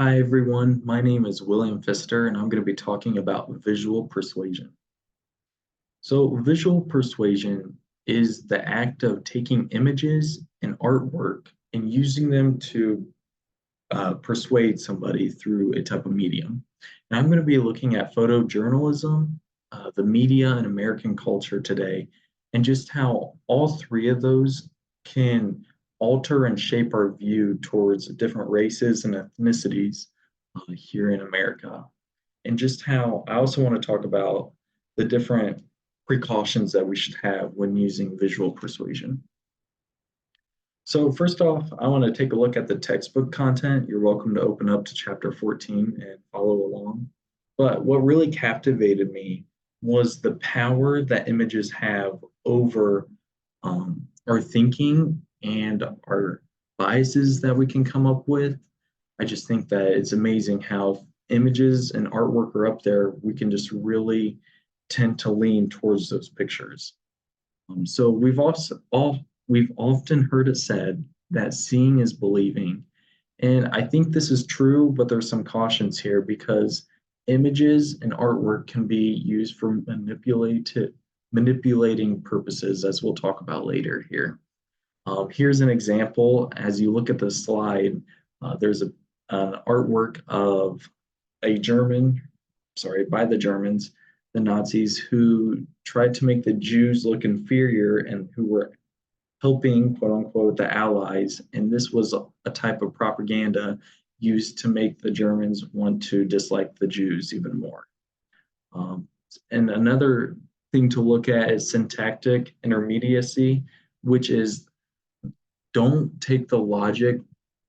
Hi everyone, my name is William Pfister and I'm going to be talking about visual persuasion. So visual persuasion is the act of taking images and artwork and using them to persuade somebody through a type of medium. And I'm going to be looking at photojournalism, the media and American culture today, and just how all three of those can alter and shape our view towards different races and ethnicities here in America. And just how I also want to talk about the different precautions that we should have when using visual persuasion. So first off, I want to take a look at the textbook content. You're welcome to open up to chapter 14 and follow along. But what really captivated me was the power that images have over our thinking and our biases that we can come up with. I just think that it's amazing how images and artwork are up there. We can just really tend to lean towards those pictures. So we've often heard it said that seeing is believing. And I think this is true, but there's some cautions here because images and artwork can be used for manipulating purposes, as we'll talk about later here. Here's an example. As you look at the slide, there's an artwork of a German, sorry, by the Germans, the Nazis, who tried to make the Jews look inferior and who were helping, quote unquote, the Allies. And this was a type of propaganda used to make the Germans want to dislike the Jews even more. And another thing to look at is syntactic intermediacy, which is don't take the logic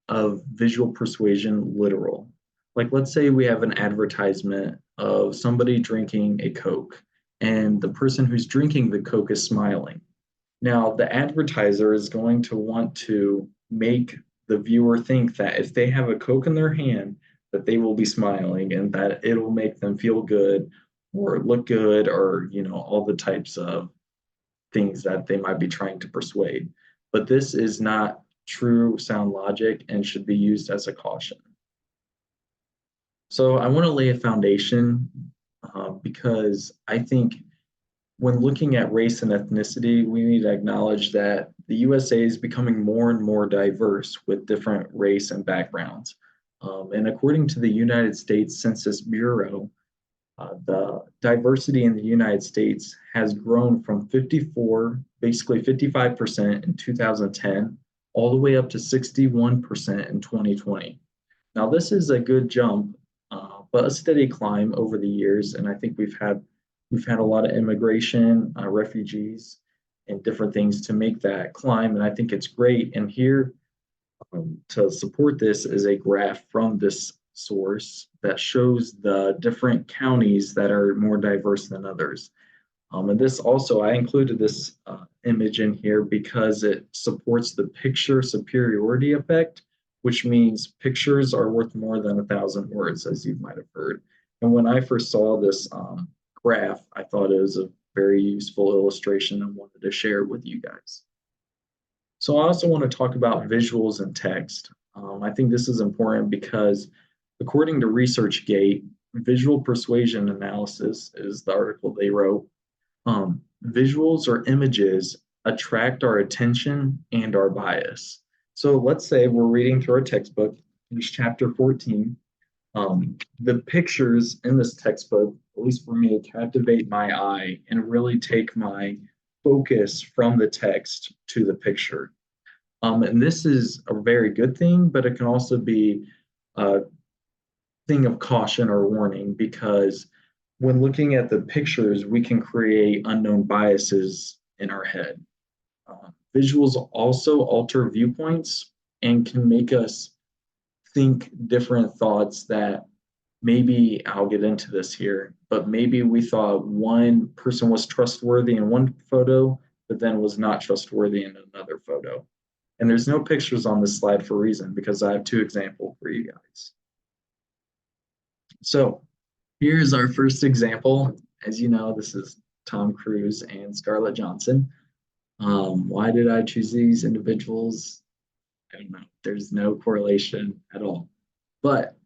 of visual persuasion literal. Like, let's say we have an advertisement of somebody drinking a Coke, and the person who's drinking the Coke is smiling. Now, the advertiser is going to want to make the viewer think that if they have a Coke in their hand, that they will be smiling and that it'll make them feel good or look good or, all the types of things that they might be trying to persuade. But this is not true sound logic and should be used as a caution. So I want to lay a foundation because I think when looking at race and ethnicity, we need to acknowledge that the USA is becoming more and more diverse with different race and backgrounds. And according to the United States Census Bureau, the diversity in the United States has grown from 54, basically 55% in 2010, all the way up to 61% in 2020. Now, this is a good jump, but a steady climb over the years, and I think we've had a lot of immigration, refugees, and different things to make that climb, and I think it's great. And here to support this is a graph from this source that shows the different counties that are more diverse than others. And this also, I included this image in here because it supports the picture superiority effect, which means pictures are worth more than 1,000 words, as you might have heard. And when I first saw this graph, I thought it was a very useful illustration and wanted to share it with you guys. So I also want to talk about visuals and text. I think this is important because according to ResearchGate, visual persuasion analysis is the article they wrote. Visuals or images attract our attention and our bias. So let's say we're reading through our textbook, it's chapter 14. The pictures in this textbook, at least for me, captivate my eye and really take my focus from the text to the picture. And this is a very good thing, but it can also be a thing of caution or warning because when looking at the pictures, we can create unknown biases in our head. Visuals also alter viewpoints and can make us think different thoughts that maybe I'll get into this here, but maybe we thought one person was trustworthy in one photo, but then was not trustworthy in another photo. And there's no pictures on this slide for a reason because I have two examples for you guys. So here's our first example. As you know, this is Tom Cruise and Scarlett Johansson. Why did I choose these individuals? I don't know. There's no correlation at all. But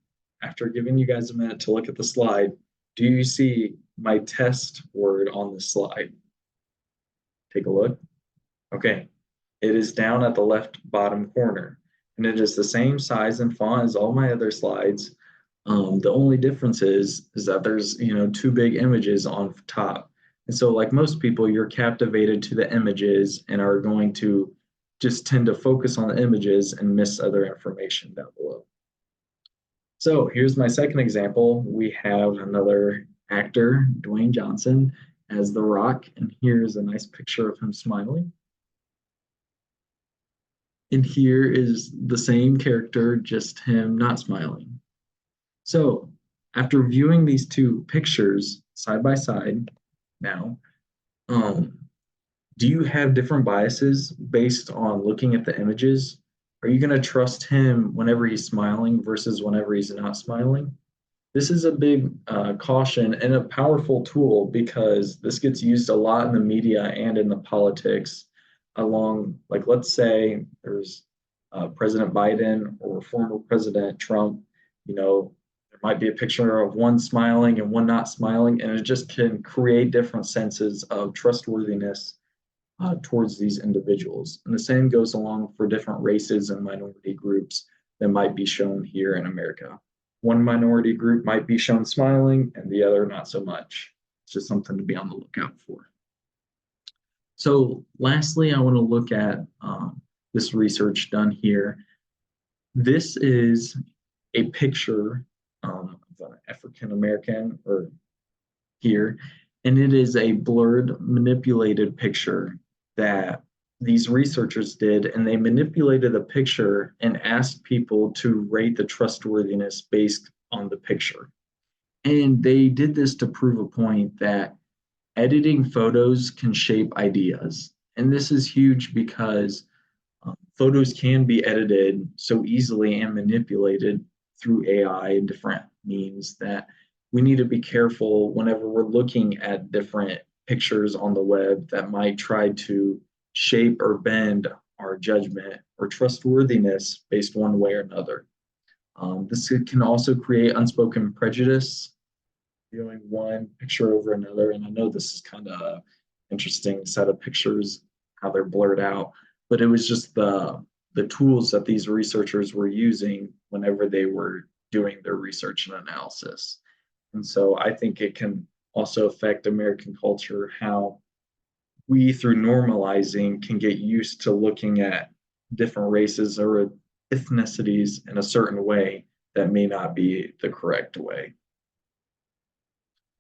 after giving you guys a minute to look at the slide, do you see my test word on the slide? Take a look. Okay, it is down at the left bottom corner, and it is the same size and font as all my other slides. The only difference is that there's two big images on top. And so like most people, you're captivated to the images and are going to just tend to focus on the images and miss other information down below. So here's my second example. We have another actor, Dwayne Johnson, as The Rock, and here's a nice picture of him smiling. And here is the same character, just him not smiling. So after viewing these two pictures side by side now, do you have different biases based on looking at the images? Are you going to trust him whenever he's smiling versus whenever he's not smiling? This is a big caution and a powerful tool because this gets used a lot in the media and in the politics along, like, let's say there's President Biden or former President Trump, there might be a picture of one smiling and one not smiling, and it just can create different senses of trustworthiness towards these individuals. And the same goes along for different races and minority groups that might be shown here in America. One minority group might be shown smiling and the other not so much. It's just something to be on the lookout for. So lastly, I want to look at this research done here. This is a picture of an African American or here, and it is a blurred, manipulated picture that these researchers did, and they manipulated the picture and asked people to rate the trustworthiness based on the picture. And they did this to prove a point that editing photos can shape ideas. And this is huge because photos can be edited so easily and manipulated through AI and different means that we need to be careful whenever we're looking at different pictures on the web that might try to shape or bend our judgment or trustworthiness based one way or another. This can also create unspoken prejudice, viewing one picture over another. And I know this is kind of an interesting set of pictures, how they're blurred out, but it was just the tools that these researchers were using whenever they were doing their research and analysis. And so I think it can also affect American culture, how we, through normalizing, can get used to looking at different races or ethnicities in a certain way that may not be the correct way.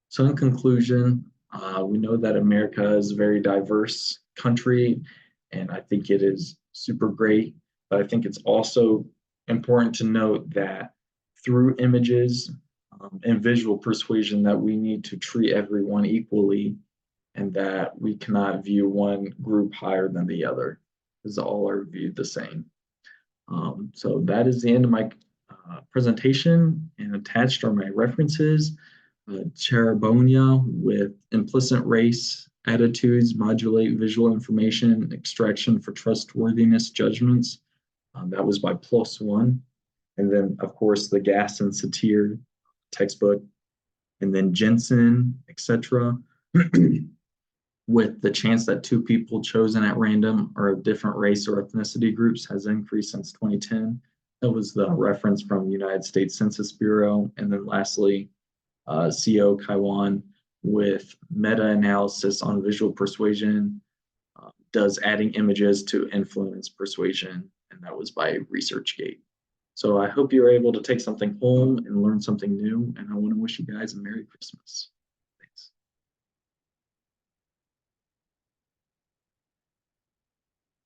So in conclusion, we know that America is a very diverse country, and I think it is super great. But I think it's also important to note that through images and visual persuasion that we need to treat everyone equally, and that we cannot view one group higher than the other, because all are viewed the same. So that is the end of my presentation, and attached are my references. Charabonia with implicit race attitudes modulate visual information extraction for trustworthiness judgments. That was by Plus One. And then, of course, the Gas and Satir textbook. And then Jensen, etc. With the chance that two people chosen at random are of different race or ethnicity groups has increased since 2010. That was the reference from United States Census Bureau. And then lastly, CO Kaiwan with meta-analysis on visual persuasion does adding images to influence persuasion, and that was by ResearchGate. So I hope you're able to take something home and learn something new, and I want to wish you guys a Merry Christmas.